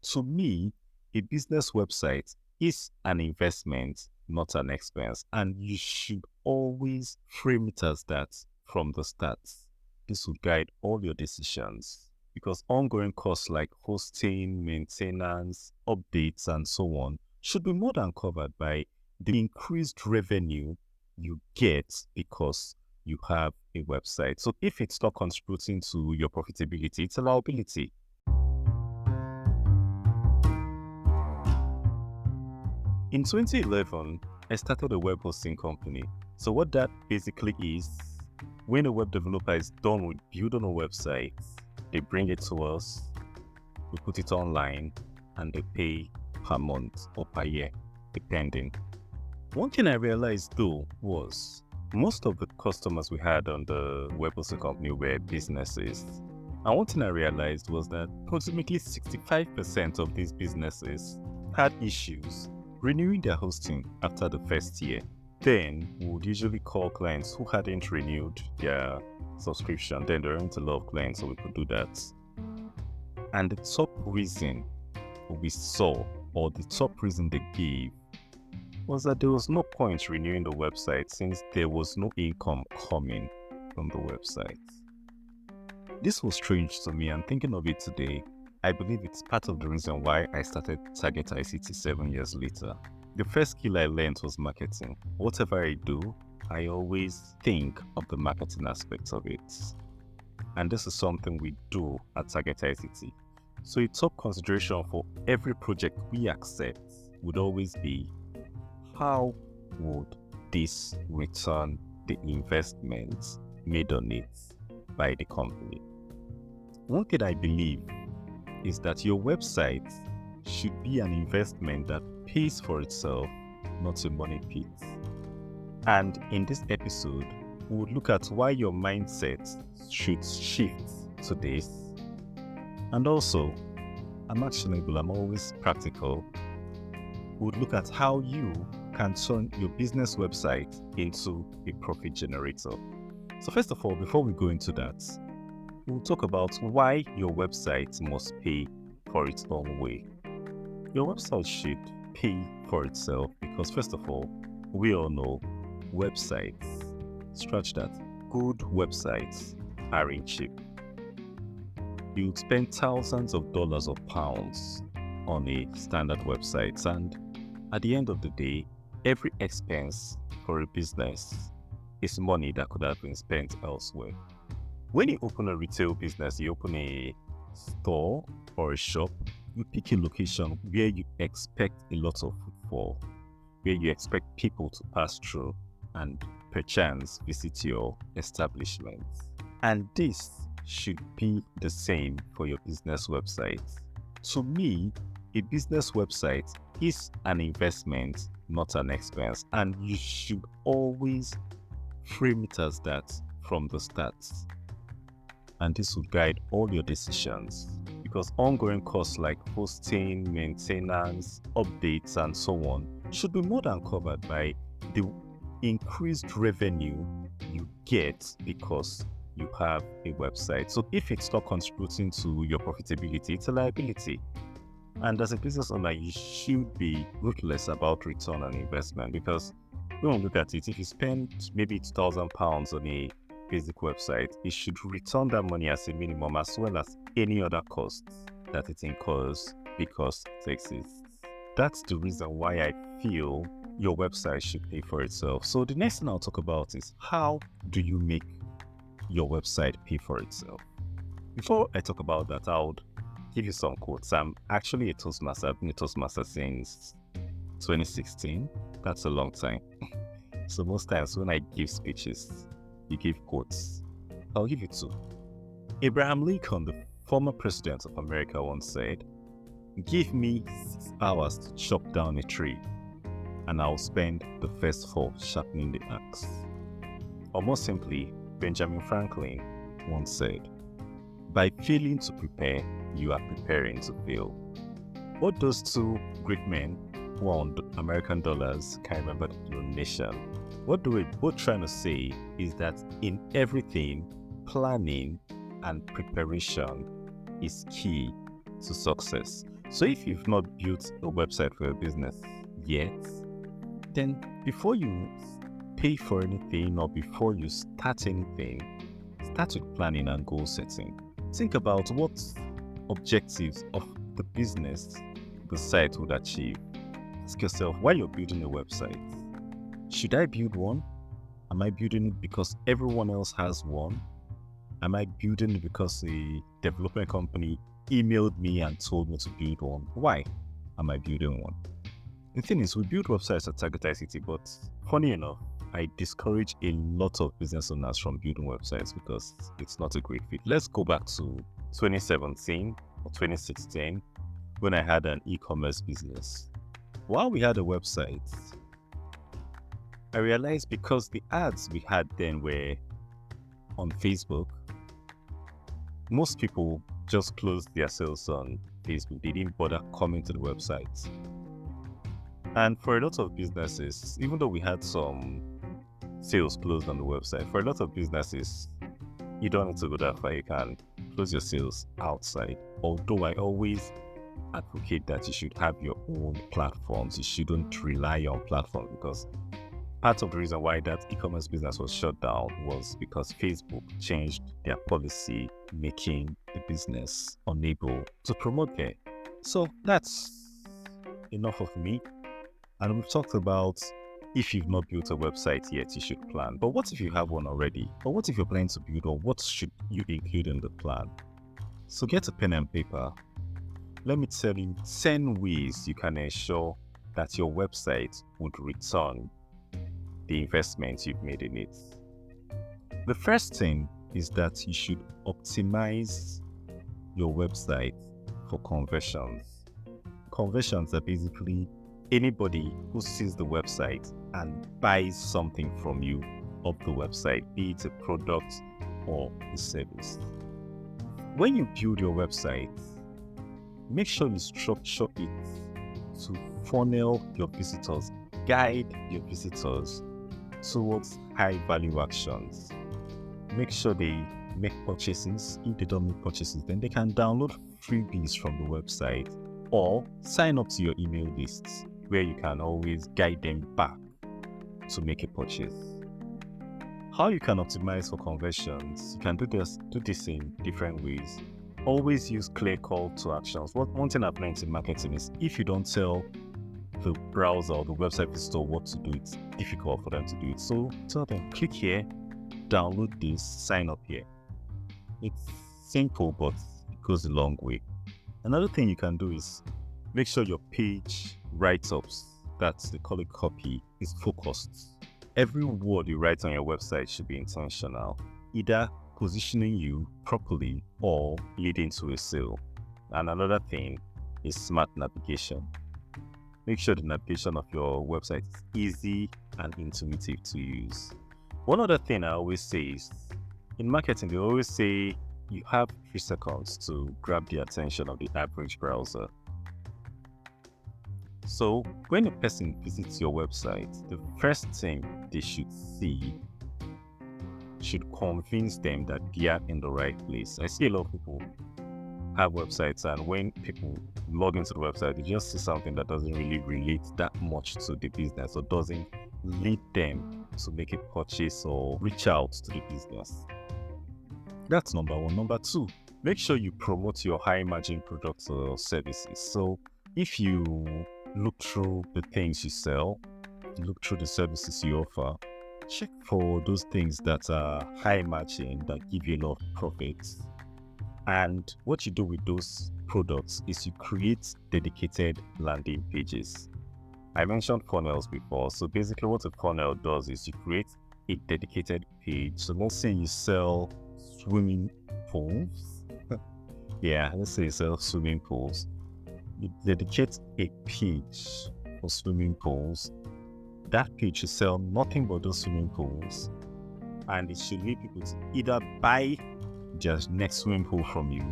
To me, a business website is an investment, not an expense. And you should always frame it as that from the start. This will guide all your decisions because ongoing costs like hosting, maintenance, updates, and so on should be more than covered by the increased revenue you get because you have a website. So if it's not contributing to your profitability, it's a liability. In 2011, I started a web hosting company. So what that basically is, when a web developer is done with building a website, they bring it to us, we put it online, and they pay per month or per year, depending. One thing I realized though was most of the customers we had on the web hosting company were businesses. And one thing I realized was that approximately 65% of these businesses had issues renewing their hosting after the first year. Then we would usually call clients who hadn't renewed their subscription. Then there aren't a lot of clients, so we could do that. And the top reason we saw, or the top reason they gave, was that there was no point renewing the website since there was no income coming from the website. This was strange to me, and thinking of it today, I believe it's part of the reason why I started Target ICT 7 years later. The first skill I learned was marketing. Whatever I do, I always think of the marketing aspects of it. And this is something we do at Target ICT. So a top consideration for every project we accept would always be, how would this return the investment made on it by the company? One thing I believe is that your website should be an investment that pays for itself, not a money pit. And in this episode, we would look at why your mindset should shift to this. And also, I'm actionable, I'm always practical. We would look at how you can turn your business website into a profit generator. So first of all, before we go into that, we'll talk about why your website must pay for its own way. Your website should pay for itself because first of all, we all know websites, scratch that, good websites aren't cheap. You'd spend thousands of dollars or pounds on a standard website, and at the end of the day, every expense for a business is money that could have been spent elsewhere. When you open a retail business, you open a store or a shop, you pick a location where you expect a lot of footfall, where you expect people to pass through and perchance visit your establishment. And this should be the same for your business website. To me, a business website is an investment, not an expense, and you should always frame it as that from the start. And this will guide all your decisions because ongoing costs like hosting, maintenance, updates, and so on should be more than covered by the increased revenue you get because you have a website. So if it's not contributing to your profitability, it's a liability. And as a business owner, you should be ruthless about return on investment because when we look at it, if you spend maybe £2,000 on a basic website, it should return that money as a minimum as well as any other costs that it incurs because it exists. That's the reason why I feel your website should pay for itself. So the next thing I'll talk about is how do you make your website pay for itself? Before I talk about that, I would give you some quotes. I'm actually a Toastmaster. I've been a Toastmaster since 2016. That's a long time. So most times when I give speeches, you give quotes. I'll give you two. Abraham Lincoln, the former president of America, once said, "Give me 6 hours to chop down a tree, and I'll spend the first 4 sharpening the axe." Or more simply, Benjamin Franklin once said, "By failing to prepare, you are preparing to fail." What those two great men who are on American dollars, can't remember the denomination, what they were both trying to say is that in everything, planning and preparation is key to success. So if you've not built a website for your business yet, then before you pay for anything or before you start anything, start with planning and goal setting. Think about what objectives of the business the site would achieve. Ask yourself, while you're building a website, should I build one? Am I building it because everyone else has one? Am I building it because a development company emailed me and told me to build one? Why am I building one? The thing is, we build websites at Target ICT, but funny enough, I discourage a lot of business owners from building websites because it's not a great fit. Let's go back to 2017 or 2016 when I had an e-commerce business. While we had a website, I realized because the ads we had then were on Facebook, most people just closed their sales on Facebook. They didn't bother coming to the website. And for a lot of businesses, even though we had some sales closed on the website, for a lot of businesses, you don't need to go that far. You can close your sales outside. Although I always advocate that you should have your own platforms. You shouldn't rely on platforms, because part of the reason why that e-commerce business was shut down was because Facebook changed their policy, making the business unable to promote there. So that's enough of me. And we've talked about if you've not built a website yet, you should plan. But what if you have one already? Or what if you're planning to build, or what should you include in the plan? So get a pen and paper. Let me tell you 10 ways you can ensure that your website would return the investment you've made in it. The first thing is that you should optimize your website for conversions. Conversions are basically anybody who sees the website and buys something from you of the website, be it a product or a service. When you build your website, make sure you structure it to funnel your visitors, guide your visitors towards high value actions. Make sure they make purchases. If they don't make purchases, then they can download freebies from the website or sign up to your email lists, where you can always guide them back to make a purchase. How you can optimize for conversions? You can do this in different ways. Always use clear call to actions. One thing I've learned in marketing is if you don't tell the browser or the website visitor what to do, it's difficult for them to do it. So tell them, click here, download this, sign up here. It's simple, but it goes a long way. Another thing you can do is make sure your page write-ups, that's they call it copy, is focused. Every word you write on your website should be intentional, either positioning you properly or leading to a sale. And another thing is smart navigation. Make sure the navigation of your website is easy and intuitive to use. One other thing I always say is, in marketing, they always say you have 3 seconds to grab the attention of the average browser. So when a person visits your website, the first thing they should see should convince them that they are in the right place. I see a lot of people have websites, and when people log into the website, they just see something that doesn't really relate that much to the business or doesn't lead them to make a purchase or reach out to the business. That's number 1. Number 2, make sure you promote your high margin products or services. So if you look through the things you sell, look through the services you offer, check for those things that are high margin, that give you a lot of profits. And what you do with those products is you create dedicated landing pages. I mentioned funnels before. So basically what a funnel does is you create a dedicated page. So let's say you sell swimming pools. Yeah, let's say you sell swimming pools. You dedicate a page for swimming pools. That page should sell nothing but those swimming pools, and it should lead people to either buy their next swimming pool from you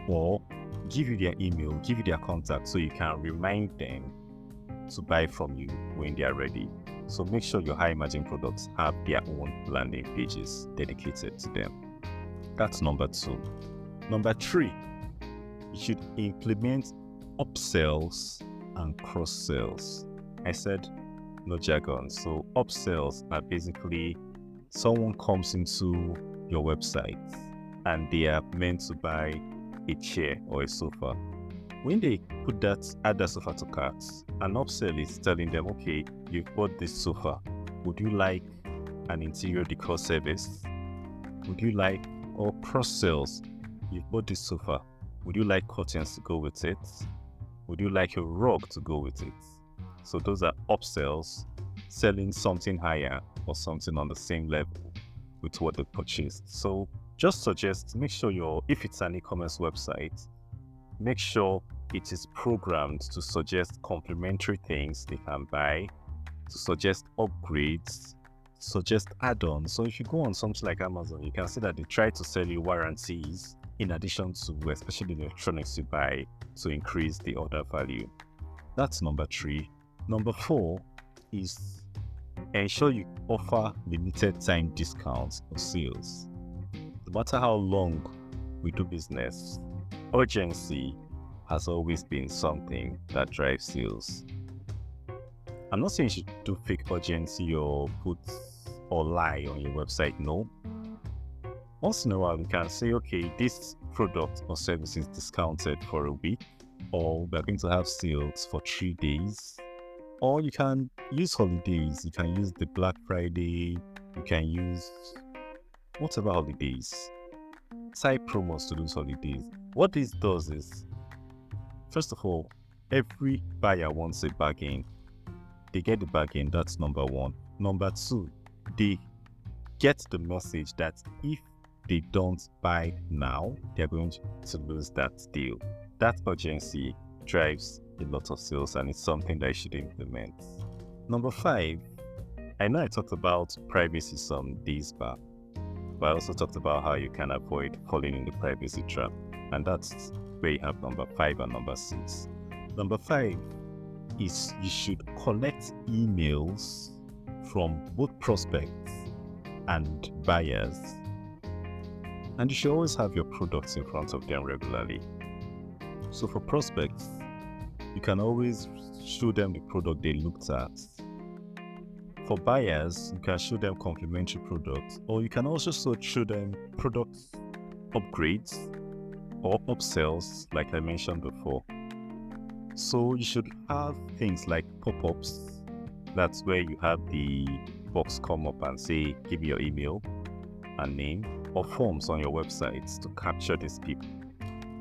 or give you their email, give you their contact, so you can remind them to buy from you when they are ready. So make sure your high margin products have their own landing pages dedicated to them. That's number 2. Number 3, you should implement upsells and cross sells. I said no jargon. So upsells are basically someone comes into your website and they are meant to buy a chair or a sofa. When they add that sofa to cart, an upsell is telling them, okay, you've bought this sofa. Would you like an interior decor service? Would you like, or cross sales, you've bought this sofa. Would you like curtains to go with it? Would you like a rug to go with it? So those are upsells, selling something higher or something on the same level with what they purchased. So just suggest, make sure if it's an e-commerce website, make sure it is programmed to suggest complementary things they can buy, to suggest upgrades, suggest add-ons. So if you go on something like Amazon, you can see that they try to sell you warranties in addition to especially the electronics you buy to increase the order value. That's number 3. Number 4 is ensure you offer limited time discounts or sales. No matter how long we do business, urgency has always been something that drives sales. I'm not saying you should do fake urgency or put or lie on your website, no. Once in a while, you can say, okay, this product or service is discounted for a week, or we're going to have sales for 3 days. Or you can use holidays. You can use the Black Friday. You can use whatever holidays. Type promos to those holidays. What this does is, first of all, every buyer wants a bargain. They get the bargain, that's number 1. Number 2, they get the message that if they don't buy now, they're going to lose that deal. That urgency drives a lot of sales, and it's something that you should implement. Number 5, I know I talked about privacy some days back, but I also talked about how you can avoid falling in the privacy trap, and that's where you have number 5 and number 6. Number 5 is you should collect emails from both prospects and buyers, and you should always have your products in front of them regularly. So for prospects, you can always show them the product they looked at. For buyers, you can show them complementary products, or you can also show them product upgrades or upsells, like I mentioned before. So you should have things like pop-ups. That's where you have the box come up and say, give me your email and name, or forms on your websites to capture these people,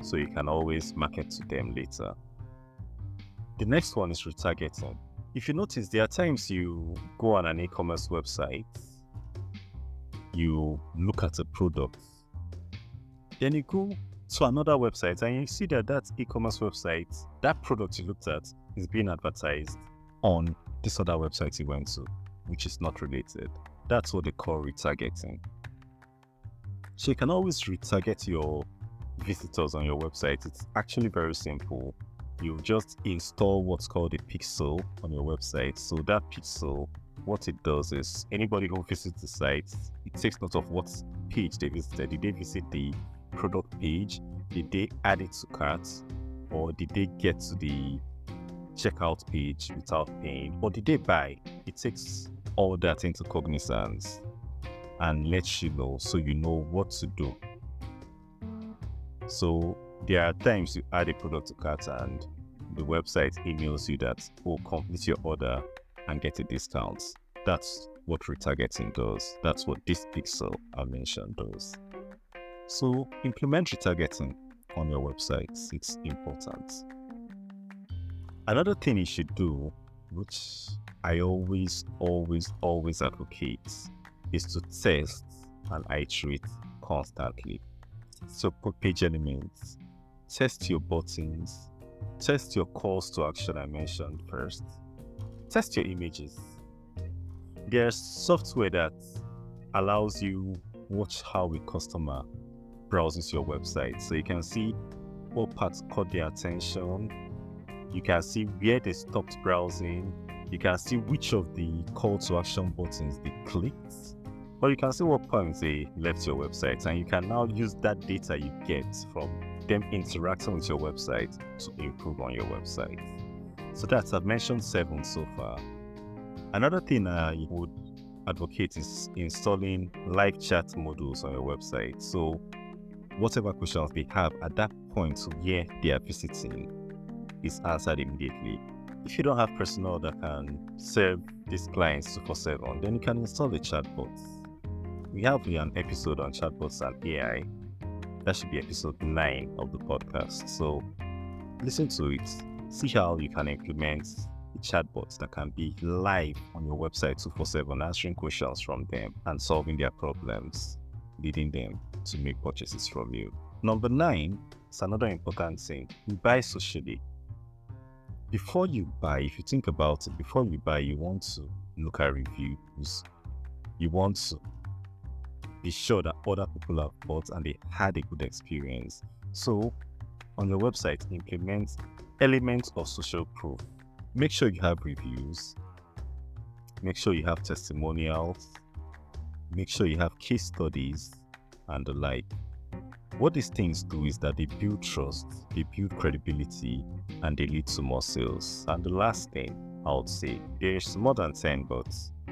so you can always market to them later. The next one is retargeting. If you notice, there are times you go on an e-commerce website, you look at a product, then you go to another website and you see that e-commerce website, that product you looked at is being advertised on this other website you went to, which is not related. That's what they call retargeting. So you can always retarget your visitors on your website. It's actually very simple. You just install what's called a pixel on your website. So that pixel, what it does is anybody who visits the site, it takes note of what page they visited. Did they visit the product page? Did they add it to cart? Or did they get to the checkout page without paying? Or did they buy? It takes all that into cognizance and lets you know, so you know what to do. So there are times you add a product to cart and the website emails you that, oh, complete your order and get a discount. That's what retargeting does. That's what this pixel I mentioned does. So implement retargeting on your websites. It's important. Another thing you should do, which I always advocate, is to test and iterate constantly. So page elements, test your buttons, test your calls to action I mentioned first, test your images. There's software that allows you watch how a customer browses your website. So you can see what parts caught their attention, you can see where they stopped browsing, you can see which of the call to action buttons they clicked, or you can see what points they left your website, and you can now use that data you get from them interacting with your website to improve on your website. So I've mentioned 7 so far. Another thing I would advocate is installing live chat modules on your website. So whatever questions they have at that point where they are visiting is answered immediately. If you don't have personnel that can serve these clients 24/7, then you can install a chatbot. We have an episode on chatbots and AI. That should be episode 9 of the podcast. So listen to it. See how you can implement chatbots that can be live on your website 24/7, answering questions from them and solving their problems, leading them to make purchases from you. Number 9 is another important thing. You buy socially. Before you buy, if you think about it, before you buy, you want to look at reviews. You want to be sure that other people have bought and they had a good experience. So on your website, implement elements of social proof. Make sure you have reviews. Make sure you have testimonials. Make sure you have case studies and the like. What these things do is that they build trust, they build credibility, and they lead to more sales. And the last thing I would say, there's more than 10, but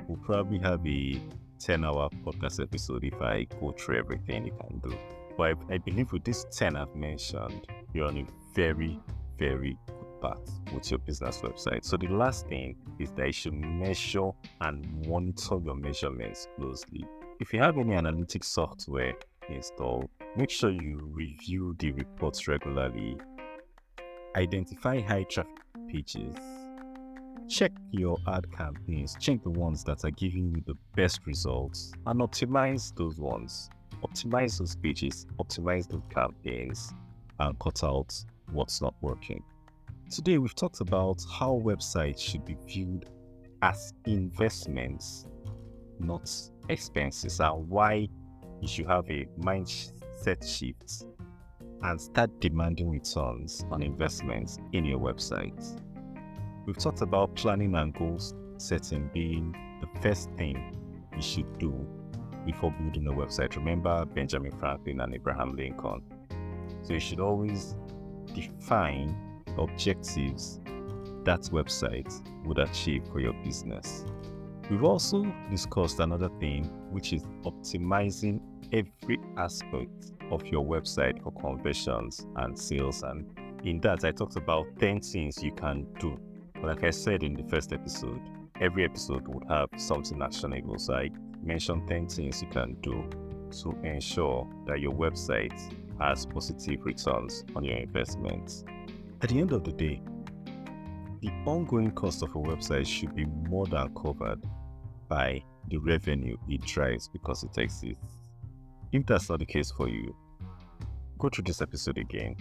we'll probably have a 10-hour podcast episode if I go through everything you can do. But I believe with these 10 I've mentioned, you're on a very, very good path with your business website. So the last thing is that you should measure and monitor your measurements closely. If you have any analytics software installed, make sure you review the reports regularly. Identify high traffic pages. Check your ad campaigns. Check the ones that are giving you the best results and optimize those ones. Optimize those pages, optimize those campaigns, and cut out what's not working. Today, we've talked about how websites should be viewed as investments, not expenses, and why you should have a mindset shift and start demanding returns on investments in your website. We've talked about planning and goal setting being the first thing you should do before building a website. Remember Benjamin Franklin and Abraham Lincoln. So you should always define objectives that website would achieve for your business. We've also discussed another thing, which is optimizing every aspect of your website for conversions and sales. And in that, I talked about 10 things you can do. But like I said in the first episode, every episode would have something actionable. So I mentioned 10 things you can do to ensure that your website has positive returns on your investments. At the end of the day, the ongoing cost of a website should be more than covered by the revenue it drives because it exists. If that's not the case for you, go through this episode again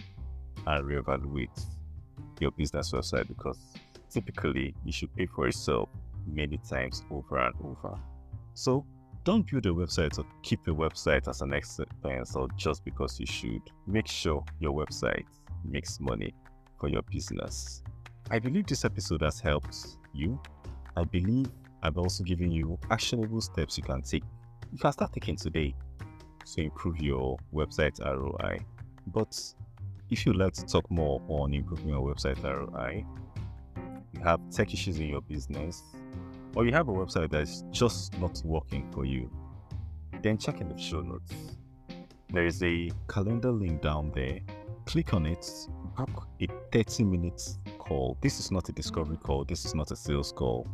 and reevaluate your business website, because typically you should pay for yourself many times over and over. So don't build a website or keep a website as an expense or just because you should. Make sure your website makes money for your business. I believe this episode has helped you. I believe I've also given you actionable steps you can take. You can start taking today to improve your website ROI. But if you'd like to talk more on improving your website ROI, you have tech issues in your business, or you have a website that's just not working for you, then check in the show notes. There is a calendar link down there. Click on it, book a 30-minute call. This is not a discovery call. This is not a sales call.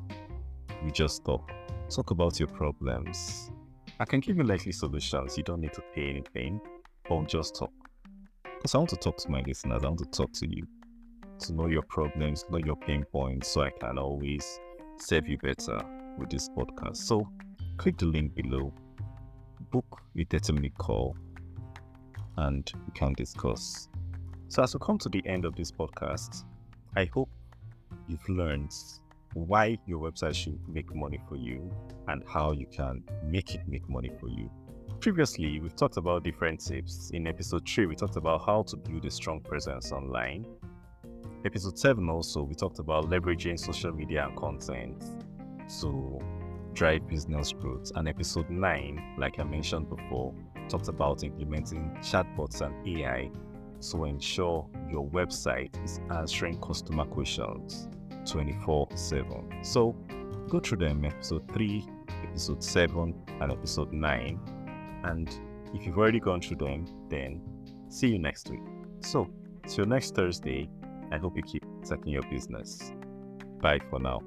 We just talk about your problems. I can give you likely solutions. You don't need to pay anything, but just talk. Because I want to talk to my listeners. I want to talk to you, to know your problems, know your pain points, so I can always serve you better with this podcast. So click the link below, book a 30-minute call, and we can discuss. So as we come to the end of this podcast, I hope you've learned why your website should make money for you and how you can make it make money for you. Previously, we've talked about different tips. In episode 3, we talked about how to build a strong presence online. Episode 7 also, we talked about leveraging social media and content to drive business growth. And episode 9, like I mentioned before, talked about implementing chatbots and AI to ensure your website is answering customer questions 24/7. So go through them, episode 3, episode 7, and episode 9. And if you've already gone through them, then see you next week. So till next Thursday, I hope you keep attacking your business. Bye for now.